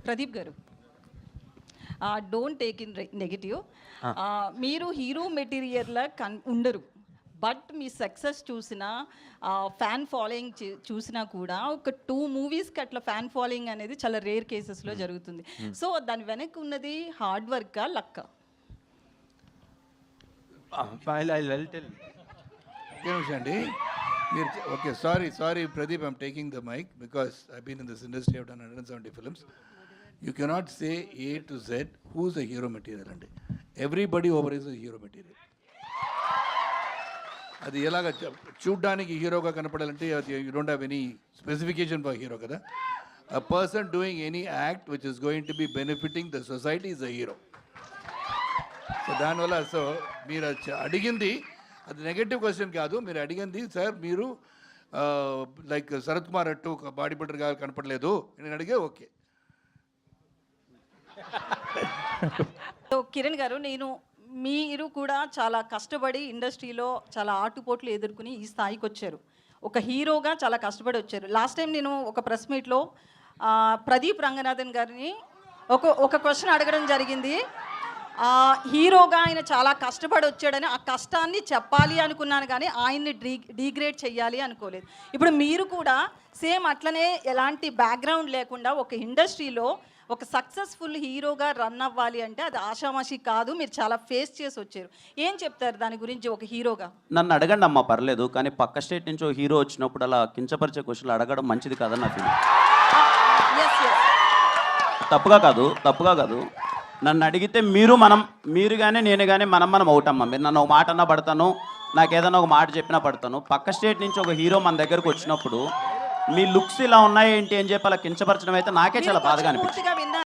ప్రదీప్ గారు, don't take in negative. మీరు hero మెటీరియల్లా ఉండరు, బట్ మీ సక్సెస్ చూసిన ఫ్యాన్ ఫాలోయింగ్ చూసినా కూడా ఒక 2 మూవీస్కి అట్లా ఫ్యాన్ ఫాలోయింగ్ అనేది చాలా రేర్ కేసెస్లో జరుగుతుంది. సో దాని వెనక్కి ఉన్నది హార్డ్ వర్కా, లక్క? అండి మీరు okay, sorry Pradeep, I'm taking the mic because I been in this industry, I've done 170 films. You cannot say A to Z who's a hero material అండి. Everybody over is a hero material. అది ఎలాగ చూడ్డానికి హీరోగా కనపడాలంటే you don't have any specification for hero కదా. A person doing any act which is going to be benefiting the society is a hero. So దానివల్ల మీరు అడిగింది అది నెగటివ్ క్వశ్చన్ కాదు. మీరు అడిగింది సార్ మీరు లైక్ శరత్ కుమార్ అట్టు ఒక బాడీ బిల్డర్గా కనపడలేదు నేను అడిగే. ఓకే. సో కిరణ్ గారు, మీరు కూడా చాలా కష్టపడి ఇండస్ట్రీలో చాలా ఆటుపోట్లు ఎదుర్కొని ఈ స్థాయికి వచ్చారు. ఒక హీరోగా చాలా కష్టపడి వచ్చారు. లాస్ట్ టైం నేను ఒక ప్రెస్ మీట్లో ప్రదీప్ రంగనాథన్ గారిని ఒక క్వశ్చన్ అడగడం జరిగింది. హీరోగా ఆయన చాలా కష్టపడి వచ్చాడని, ఆ కష్టాన్ని చెప్పాలి అనుకున్నాను కానీ ఆయన్ని డీగ్రేడ్ చేయాలి అనుకోలేదు. ఇప్పుడు మీరు కూడా సేమ్ అట్లనే ఎలాంటి బ్యాక్గ్రౌండ్ లేకుండా ఒక ఇండస్ట్రీలో ఒక సక్సెస్ఫుల్ హీరోగా రన్ అవ్వాలి అంటే అది ఆషామాషి కాదు. మీరు చాలా ఫేస్ చేసి వచ్చారు. ఏం చెప్తారు దాని గురించి ఒక హీరోగా? నన్ను అడగండి అమ్మా, పర్లేదు, కానీ పక్క స్టేట్ నుంచి ఒక హీరో వచ్చినప్పుడు అలా కించపరిచే క్వశ్చన్లు అడగడం మంచిది కాదని నా ఫీలింగ్. తప్పుగా కాదు. నన్ను అడిగితే మీరు కానీ నేను కానీ మనం అవుతామ్మా. మీరు నన్ను ఒక మాట అన్నా పడతాను, నాకు ఏదైనా ఒక మాట చెప్పినా పడతాను. పక్క స్టేట్ నుంచి ఒక హీరో మన దగ్గరకు వచ్చినప్పుడు మీ లుక్స్ ఇలా ఉన్నాయి ఏంటి అని చెప్పి అలా కించపరచడం అయితే నాకే చాలా బాధగా అనిపించింది.